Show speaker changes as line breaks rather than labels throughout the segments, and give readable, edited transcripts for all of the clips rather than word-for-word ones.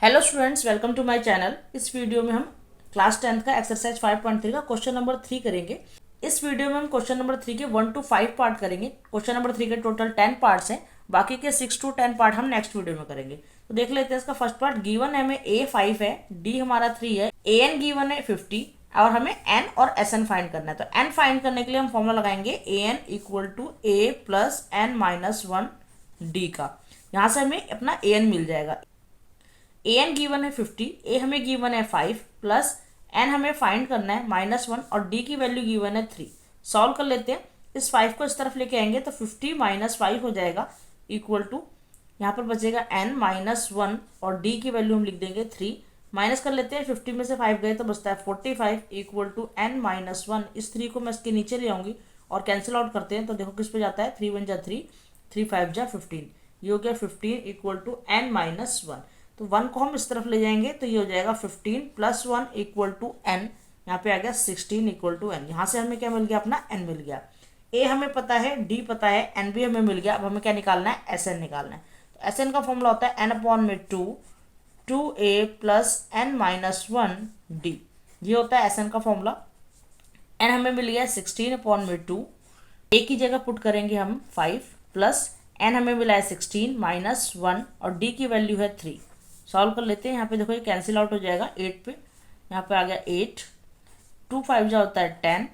Hello students, welcome to my channel. इस video में हम क्लास 10th का एक्सरसाइज 5.3 का क्वेश्चन नंबर 3 करेंगे। इस वीडियो में हम क्वेश्चन नंबर 3 के 1 to 5 पार्ट करेंगे। क्वेश्चन नंबर 3 के टोटल 10 पार्ट्स हैं, बाकी के 6 to 10 पार्ट हम नेक्स्ट वीडियो में करेंगे। तो देख लेते हैं इसका फर्स्ट पार्ट। गिवन है हमें ए 5 है, डी हमारा 3 है, ए एन गिवन है 50 और हमें एन और एस एन फाइंड करना है। तो एन फाइंड करने के लिए हम फॉर्मूला लगाएंगे a n equal to a plus n minus 1 D का। यहाँ से हमें अपना ए एन मिल जाएगा। ए एन गिवन है 50, ए हमें गिवन है 5 प्लस एन हमें फाइंड करना है -1 और डी की वैल्यू गिवन है 3। सॉल्व कर लेते हैं। इस 5 को इस तरफ लेके आएंगे तो 50 माइनस 5 हो जाएगा इक्वल टू, यहाँ पर बचेगा n -1 और d की वैल्यू हम लिख देंगे 3। माइनस कर लेते हैं, 50 में से 5 गए तो बचता है 45 इक्वल टू n -1। इस 3 को मैं इसके नीचे ले आऊँगी और कैंसिल आउट करते हैं तो देखो किस पे जाता है, 3 1 जा 3, 3 5 जा 15। ये हो गया 15 इक्वल टू n -1। तो 1 को हम इस तरफ ले जाएंगे तो ये हो जाएगा 15 प्लस 1 इक्वल टू n। यहाँ पे आ गया 16 इक्वल टू n। यहाँ से हमें क्या मिल गया, अपना n मिल गया। a हमें पता है, d पता है, n भी हमें मिल गया। अब हमें क्या निकालना है, sn निकालना है। तो sn का फॉर्मूला होता है n/2 2a plus n minus 1 d। ये होता है sn का फॉर्मूला। n हमें मिल गया 16/2, a की जगह पुट करेंगे हम 5 प्लस n हमें मिला है 16 माइनस 1 और d की वैल्यू है 3। सॉल्व कर लेते हैं। यहाँ पे देखो ये कैंसिल आउट हो जाएगा 8 पे, यहाँ पे आ गया 8, 2 5 जा होता है 10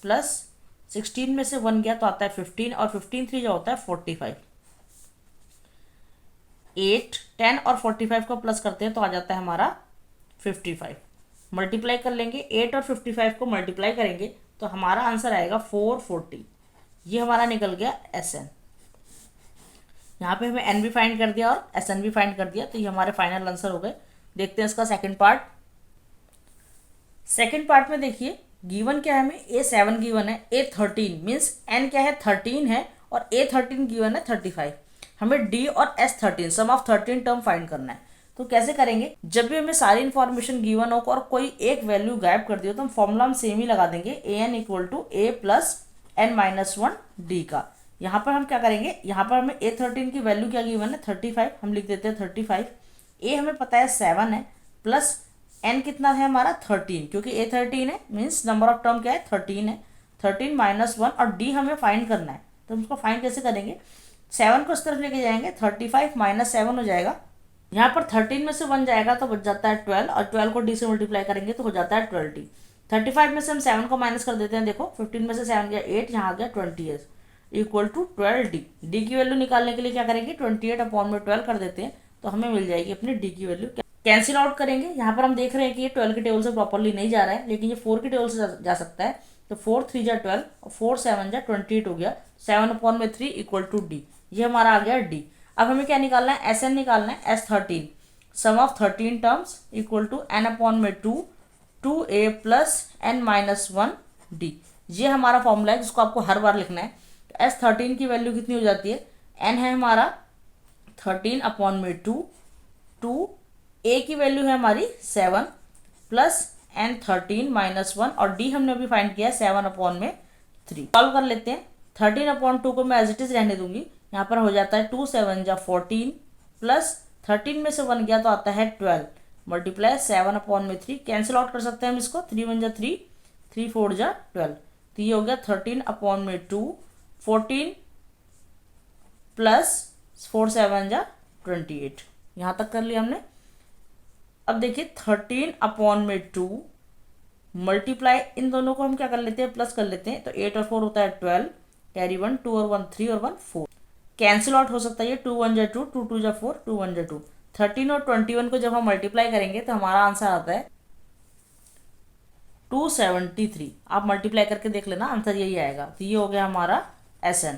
प्लस 16 में से 1 गया तो आता है 15 और 15 3 जा होता है 45। 8 10 और 45 को प्लस करते हैं तो आ जाता है हमारा 55। मल्टीप्लाई कर लेंगे, 8 और 55 को मल्टीप्लाई करेंगे तो हमारा आंसर आएगा 440। ये हमारा निकल गया SN। यहाँ पे हमें n भी फाइंड कर दिया और SN भी फाइंड कर दिया, तो ये हमारे फाइनल आंसर हो गए। देखते हैं इसका सेकंड पार्ट। सेकंड पार्ट में देखिए गिवन क्या है हमें, A7 गिवन है, A13 मीन्स n क्या है 13 है और A13 गिवन है 35। हमें D और S13 sum of 13 term find करना है। तो कैसे करेंगे, जब भी हमें सारी इन्फॉर्मेशन गिवन हो और कोई एक वैल्यू गायब कर दियो तो हम फॉर्मूला हम सेम ही लगा देंगे, an equal to a plus n minus 1 D का। यहाँ पर हम क्या करेंगे, यहाँ पर हमें A13 की वैल्यू क्या गिवन है 35, हम लिख देते हैं 35। a हमें पता है 7 है प्लस n कितना है हमारा 13, क्योंकि A13 है मीन्स नंबर ऑफ टर्म क्या है 13 है। 13 माइनस 1 और d हमें फाइंड करना है। तो हम उसको फाइंड कैसे करेंगे, 7 को इस तरफ लेके जाएंगे, 35 माइनस 7 हो जाएगा। यहाँ पर 13 में से 1 जाएगा तो बच जाता है 12 और 12 को d से मल्टीप्लाई करेंगे तो हो जाता है 12d। 35 में से हम 7 को माइनस कर देते हैं, देखो 15 में से 7 गया 8, यहाँ आ गया 28 इक्वल टू 12d। d की वैल्यू निकालने के लिए क्या करेंगे, 28/12 कर देते हैं तो हमें मिल जाएगी अपनी d की वैल्यू। कैंसिल आउट करेंगे, यहाँ पर हम देख रहे हैं कि ये 12 के टेबल से प्रॉपरली नहीं जा रहा है, लेकिन ये 4 के टेबल से जा सकता है। तो 4 3 जा 12 और 4 7 जा 28 हो गया। 7/3 इक्वल टू d। ये हमारा आ गया d। अब हमें क्या निकालना है, SN निकालना है, S13 sum of 13 terms equal to n/2 2a plus n minus 1 d। ये हमारा फॉर्मूला है जिसको आपको हर बार लिखना है। तो S13 की वैल्यू कितनी हो जाती है, n है हमारा 13/2, 2 a की वैल्यू है हमारी 7 प्लस n 13 माइनस 1 और d हमने अभी फाइंड किया है 7/3। सॉल्व कर लेते हैं। 13/2 को मैं एज इट इज रहने दूंगी, यहाँ पर हो जाता है 2 7 जा 14 प्लस 13 में से 1 गया तो आता है 12 मल्टीप्लाई 7/3। कैंसिल आउट कर सकते हैं हम इसको, 3 1 जा 3, 3 4 जा 12। तो ये हो गया 13/2, 14 प्लस 4 7 जा 28। यहाँ तक कर लिया हमने। अब देखिए 13/2 मल्टीप्लाई, इन दोनों को हम क्या कर लेते हैं, प्लस कर लेते हैं। तो 8 और 4 होता है 12, कैरी 1, 2 और 1 3 और 1 4। कैंसिल आउट हो सकता है ये, 2 1 जा 2, 2 2 जा 4, 2 1 जा 2। 13 और 21 को जब हम मल्टीप्लाई करेंगे तो हमारा आंसर आता है 273। आप मल्टीप्लाई करके देख लेना, आंसर यही आएगा। तो ये हो गया हमारा SN।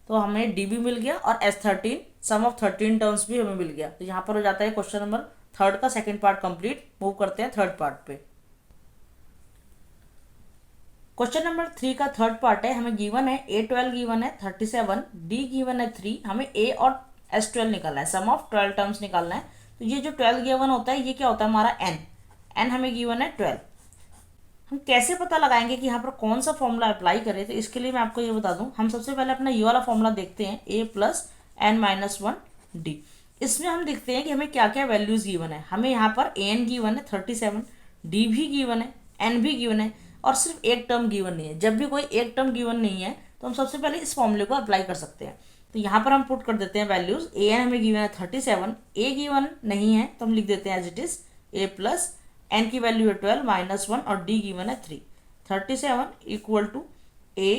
तो हमें D भी मिल गया और S13 सम ऑफ 13 टर्म्स भी हमें मिल गया। तो यहाँ पर हो जाता है क्वेश्चन नंबर 3 का सेकंड पार्ट कंप्लीट। मूव करते हैं थर्ड पार्ट पे। क्वेश्चन नंबर 3 का थर्ड पार्ट है। हमें गिवन है A12 गिवन है 37, D गिवन है 3, हमें A और S12 निकालना है, सम ऑफ 12 टर्म्स निकालना है। तो ये जो 12 गिवन होता है ये क्या होता है हमारा n हमें गिवन है 12। हम कैसे पता लगाएंगे कि यहाँ पर कौन सा फॉर्मूला अप्लाई करें, तो इसके लिए मैं आपको ये बता दूं। हम सबसे पहले अपना ये वाला फॉर्मूला देखते हैं, a plus n minus 1 D. इसमें हम देखते हैं कि हमें क्या क्या वैल्यूज गिवन है। हमें यहाँ पर ए एन गिवन है 37, डी भी गिवन है, एन भी गिवन है, और सिर्फ एक टर्म गिवन नहीं है। जब भी कोई एक टर्म गिवन नहीं है तो हम सबसे पहले इस फॉर्मूले को अप्लाई कर सकते हैं। तो यहाँ पर हम पुट कर देते हैं वैल्यूज। ए एन हमें गिवन है 37, ए गिवन नहीं है तो हम लिख देते हैं as it is A plus N की वैल्यू है 12 -1 और डी गिवन है 3। 37 इक्वल टू ए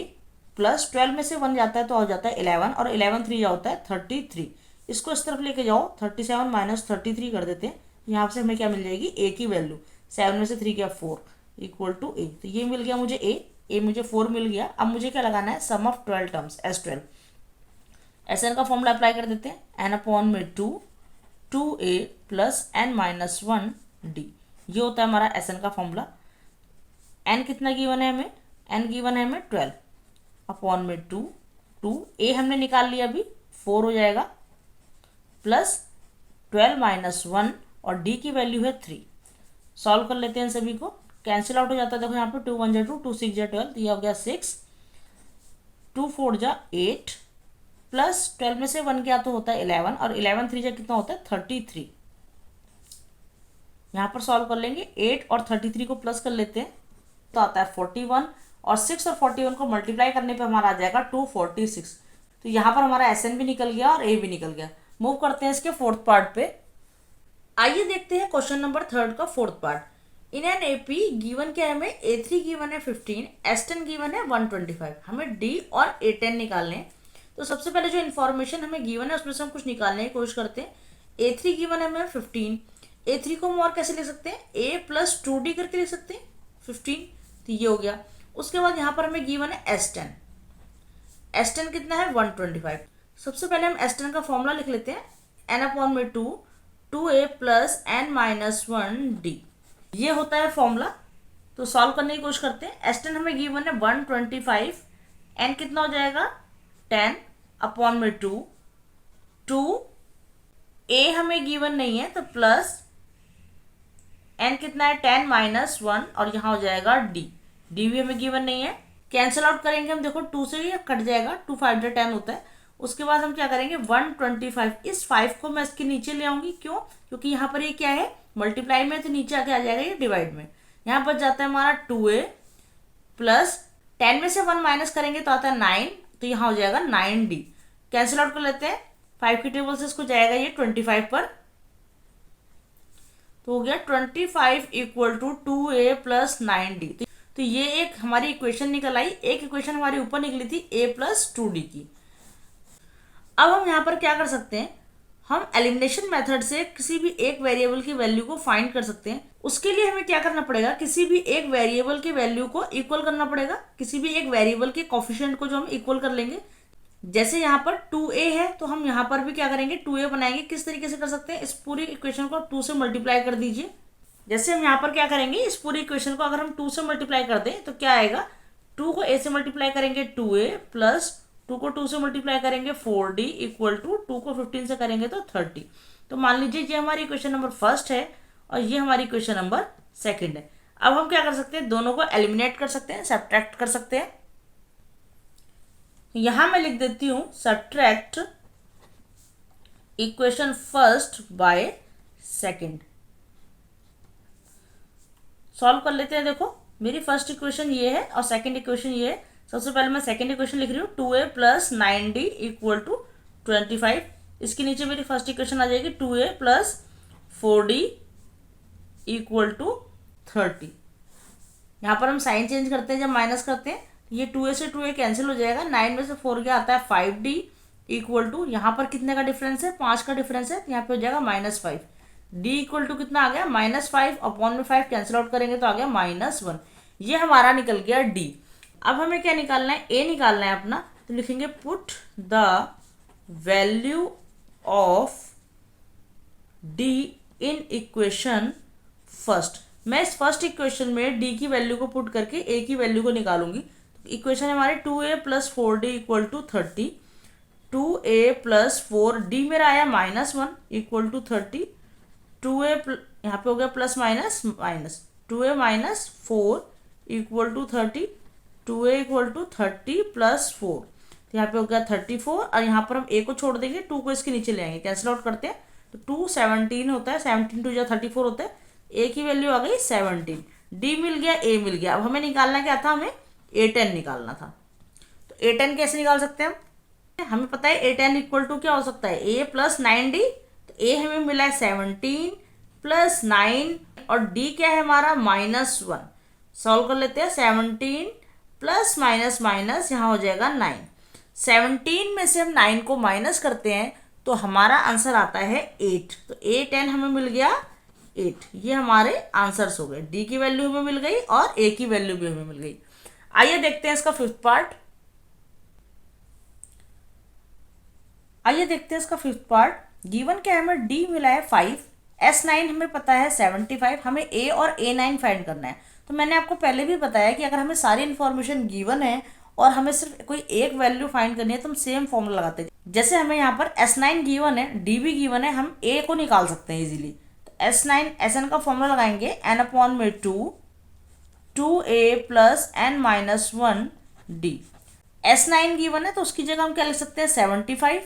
प्लस 12 में से 1 जाता है तो हो जाता है 11, और 11 3 होता है 33। इसको इस तरफ लेके जाओ, 37 - 33 कर देते हैं। यहाँ से हमें क्या मिल जाएगी, ए की वैल्यू। 7 में से 3 गया 4 इक्वल टू ए। तो ये मिल गया मुझे ए मुझे 4 मिल गया। अब मुझे क्या लगाना है, सम ऑफ 12 टर्म्स S12। SN का फॉर्मूला अप्लाई कर देते हैं, n अपॉन में 2 2a प्लस n -1 d। ये होता है हमारा SN का फॉर्मूला। n कितना गिवन है हमें, n गिवन है हमें 12 अपॉन में 2 a हमने निकाल लिया, अभी 4 हो जाएगा, प्लस 12 -1 और d की वैल्यू है 3। सॉल्व कर लेते हैं सभी को, कैंसिल आउट हो जाता है। देखो यहाँ पे 2 1 2 2 6 12, तो ये हो गया 6, 2 4 8 प्लस 12 में से 1 गया तो होता है 11, और 11 3 कितना होता है 33। यहाँ पर सॉल्व कर लेंगे, 8 और 33 को प्लस कर लेते हैं तो आता है 41, और 6 और 41 को मल्टीप्लाई करने पे हमारा आ जाएगा 246। तो यहाँ पर हमारा SN भी निकल गया और A भी निकल गया। मूव करते हैं इसके फोर्थ पार्ट पे। आइए देखते हैं क्वेश्चन नंबर 3 का fourth part. In an AP given क्या है हमें, A3 गिवन है 15, S10 गिवन है 125। हमें D और A10 निकालने हैं। तो सबसे पहले जो इन्फॉर्मेशन हमें गिवन है उसमें से हम कुछ निकालने की कोशिश करते हैं। A3 गिवन है हमें 15, A3 को हम और कैसे लिख सकते हैं, A प्लस 2D करके लिख सकते हैं 15, तो ये हो गया। उसके बाद यहाँ पर हमें गिवन है S10, S10 कितना है 125। सबसे पहले हम S10 का फॉर्मूला लिख लेते हैं, n अपॉन में 2 2a प्लस n -1 d। ये होता है फॉर्मूला। तो सॉल्व करने की कोशिश करते हैं। S10 हमें गिवन है 125, n कितना हो जाएगा 10 अपॉन में 2 a हमें गिवन नहीं है तो प्लस n कितना है 10 -1, और यहाँ हो जाएगा d भी हमें गिवन नहीं है। कैंसिल आउट करेंगे हम, देखो 2 से ये कट जाएगा, 2 5 10 होता है। उसके बाद हम क्या करेंगे, 125, इस 5 को मैं इसके नीचे ले आऊंगी, क्यों, क्योंकि यहाँ पर ये क्या है मल्टीप्लाई में, तो नीचे आके आ जाएगा ये डिवाइड में। यहाँ पर जाता है हमारा 2a प्लस 10 में से 1 माइनस करेंगे तो आता है 9, तो यहाँ हो जाएगा 9d। कैंसिल आउट कर लेते हैं, 5 की टेबल से इसको जाएगा ये 25 पर, तो हो गया 25 equal to 2a plus 9d। तो ये एक हमारी इक्वेशन निकल आई। एक इक्वेशन हमारी ऊपर निकली थी a प्लस 2d की। अब हम यहाँ पर क्या कर सकते हैं, हम एलिमिनेशन मेथड से किसी भी एक वेरिएबल की वैल्यू को फाइंड कर सकते हैं। उसके लिए हमें क्या करना पड़ेगा, किसी भी एक वेरिएबल की वैल्यू को इक्वल करना पड़ेगा, किसी भी एक वेरिएबल के कोफिशिएंट को जो हम इक्वल कर लेंगे। जैसे यहाँ पर 2a है तो हम यहाँ पर भी क्या करेंगे, 2a बनाएंगे। किस तरीके से कर सकते हैं, इस पूरी इक्वेशन को 2 से मल्टीप्लाई कर दीजिए। जैसे हम यहाँ पर क्या करेंगे, इस पूरी इक्वेशन को अगर हम 2 से मल्टीप्लाई कर दें तो क्या आएगा, 2 को a से मल्टीप्लाई करेंगे 2a प्लस 2 को 2 से मल्टीप्लाई करेंगे 4d इक्वल टू 2 को 15 से करेंगे तो 30। तो मान लीजिए ये हमारी इक्वेशन नंबर फर्स्ट है और ये हमारी इक्वेशन नंबर सेकंड है। अब हम क्या कर सकते हैं, दोनों को एलिमिनेट कर सकते हैं, सब्ट्रैक्ट कर सकते हैं। यहां मैं लिख देती हूं subtract equation first by second. Solve कर लेते हैं। देखो मेरी फर्स्ट इक्वेशन ये है और सेकंड इक्वेशन ये है। सबसे पहले मैं सेकंड इक्वेशन लिख रही हूँ, 2a plus 9d equal to 25। इसके नीचे मेरी फर्स्ट इक्वेशन आ जाएगी 2a plus 4d equal to 30। यहाँ पर हम साइन चेंज करते हैं, जब माइनस करते हैं ये 2a से 2a कैंसिल हो जाएगा, 9 में से 4 गया आता है 5d इक्वल टू, यहाँ पर कितने का डिफरेंस है, 5 का डिफरेंस है, यहाँ पे हो जाएगा -5। d इक्वल टू कितना आ गया -5 अपॉन में 5 कैंसिल आउट करेंगे तो आ गया -1। ये हमारा निकल गया d। अब हमें क्या निकालना है, a निकालना है अपना। तो लिखेंगे put the value of d in equation first. मैं इस फर्स्ट इक्वेशन में d की वैल्यू को पुट करके a की वैल्यू को निकालूंगी। इक्वेशन है हमारे 2a plus 4d equal to 30। 2a plus 4d मेरा आया -1 इक्वल टू 30। 2a यहाँ पे हो गया plus minus minus, 2a -4 equal to 30। 2a equal to 30 plus 4, तो यहाँ पे हो गया 34 और यहाँ पर हम ए को छोड़ देंगे, 2 को इसके नीचे ले आएंगे, कैंसिल आउट करते हैं तो 2 17 होता है, 17 2 34 होता है, ए की वैल्यू आ गई 17, डी मिल गया, ए मिल गया। अब हमें निकालना क्या था, हमें A10 निकालना था। तो A10 कैसे निकाल सकते हैं हम, हमें पता है A10 इक्वल टू क्या हो सकता है, A प्लस 9D। तो ए हमें मिला है 17 प्लस 9 और डी क्या है हमारा -1। सॉल्व कर लेते हैं, 17 प्लस माइनस माइनस यहाँ हो जाएगा 9। 17 में से हम 9 को माइनस करते हैं तो हमारा आंसर आता है 8। तो A10 हमें मिल गया 8। ये हमारे आंसर्स हो गए, डी की वैल्यू हमें मिल गई और ए की वैल्यू भी हमें मिल गई। आइए देखते हैं इसका fifth part. Fifth part given क्या है, हमें डी मिला है 5, S9 हमें पता है 75, हमें ए और A9 फाइंड करना है। तो मैंने आपको पहले भी बताया कि अगर हमें सारी इन्फॉर्मेशन गिवन है और हमें सिर्फ कोई एक वैल्यू फाइंड करनी है तो हम सेम फॉर्मूला लगाते हैं। जैसे हमें यहाँ पर S9 गिवन है, डी भी गिवन है, हम ए को निकाल सकते हैं इजीली। तो Sn का फॉर्मूला लगाएंगे n/2 2a plus n-1 D. S9 given है तो उसकी जगह हम क्या लिख सकते हैं 75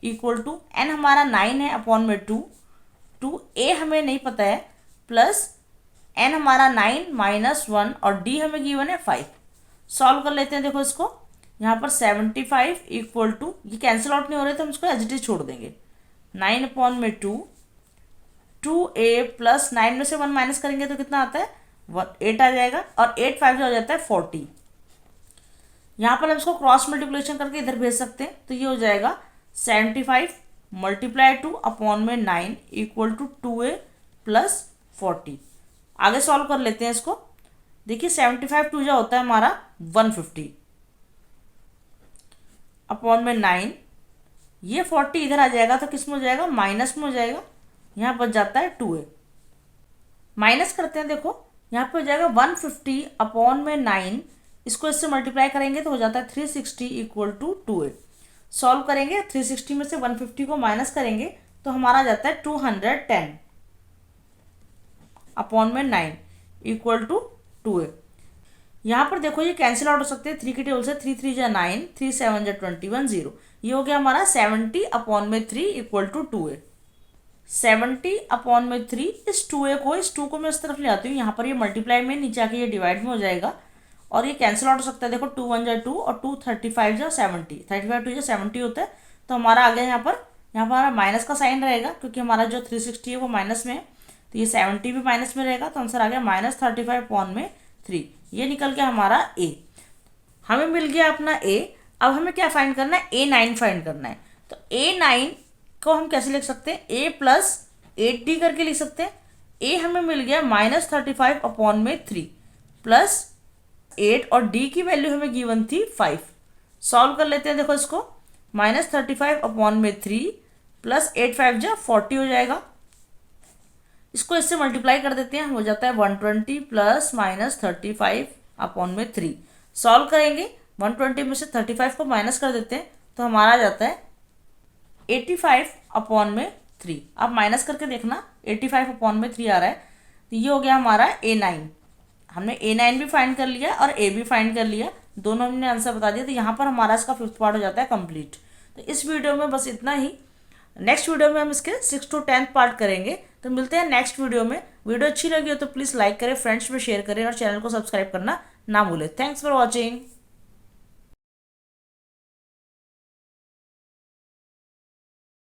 इक्वल टू n हमारा 9 है अपॉन में 2 a हमें नहीं पता है प्लस n हमारा 9 -1 और d हमें गिवन है 5। सॉल्व कर लेते हैं, देखो इसको यहाँ पर 75 इक्वल टू, ये कैंसिल आउट नहीं हो रहे तो हम इसको एज इट इज छोड़ देंगे, 9 अपॉन में 2a प्लस 9 में से 1 माइनस करेंगे तो कितना आता है 8 आ जाएगा और 8 5 हो जाता है 40। यहाँ पर हम इसको क्रॉस मल्टीप्लिकेशन करके इधर भेज सकते हैं तो ये हो जाएगा 75 मल्टीप्लाई 2 अपॉन में 9 इक्वल टू 2a प्लस 40। आगे सॉल्व कर लेते हैं इसको, देखिए 75 2 जो होता है हमारा 150 अपॉन में 9, ये 40 इधर आ जाएगा तो किस में हो जाएगा, माइनस में हो जाएगा, यहाँ बच जाता है 2a। माइनस करते हैं, देखो यहाँ पे हो जाएगा 150 अपॉन में 9, इसको इससे मल्टीप्लाई करेंगे तो हो जाता है 360 इक्वल टू 2a। सॉल्व करेंगे, 360 में से 150 को माइनस करेंगे तो हमारा आ जाता है 210 अपॉन में 9 इक्वल टू 2a। यहाँ पर देखो ये कैंसिल आउट हो सकते हैं 3 के टेबल से, 3 3 जा 9, 3 7 जा 21 0। ये हो गया हमारा 70 अपॉन में 3 इक्वल टू 2a। 70 अपॉन में 3, इस 2a को, इस 2 को मैं इस तरफ ले आती हूँ, यहाँ पर ये मल्टीप्लाई में, नीचे आके ये डिवाइड में हो जाएगा और ये कैंसिल आउट हो सकता है। देखो 2 1 जा 2 और 2 35 जा 70, 35 2 जा 70 होता है। तो हमारा आ गया यहाँ पर हमारा माइनस का साइन रहेगा क्योंकि हमारा जो 360 है वो माइनस में है, तो ये 70 भी माइनस में रहेगा, तो आंसर आ गया -35 अपॉन में 3। ये निकल गया हमारा a। हमें मिल गया अपना a। अब हमें क्या फाइंड करना है, A9 फाइंड करना है। तो A9 को हम कैसे लिख सकते हैं, a प्लस 8d करके लिख सकते हैं। a हमें मिल गया -35 अपॉन में 3 प्लस 8 और d की वैल्यू हमें गिवन थी 5। सॉल्व कर लेते हैं, देखो इसको -35 अपॉन में 3 प्लस 8 5 जा 40 हो जाएगा। इसको इससे मल्टीप्लाई कर देते हैं, हो जाता है 120 प्लस -35 अपॉन में 3। सॉल्व करेंगे, 120 में से 35 को माइनस कर देते हैं तो हमारा आ जाता है 85 अपॉन में 3। आप माइनस करके देखना, 85 अपॉन में 3 आ रहा है। तो ये हो गया हमारा A9। हमने A9 भी फाइंड कर लिया और A भी फाइंड कर लिया, दोनों हमने आंसर बता दिया। तो यहाँ पर हमारा इसका फिफ्थ पार्ट हो जाता है कंप्लीट। तो इस वीडियो में बस इतना ही। नेक्स्ट वीडियो में हम इसके 6 to 10 पार्ट करेंगे। तो मिलते हैं नेक्स्ट वीडियो में। वीडियो अच्छी लगी हो तो प्लीज़ लाइक करें, फ्रेंड्स में शेयर करें और चैनल को सब्सक्राइब करना ना भूलें। Thanks for watching.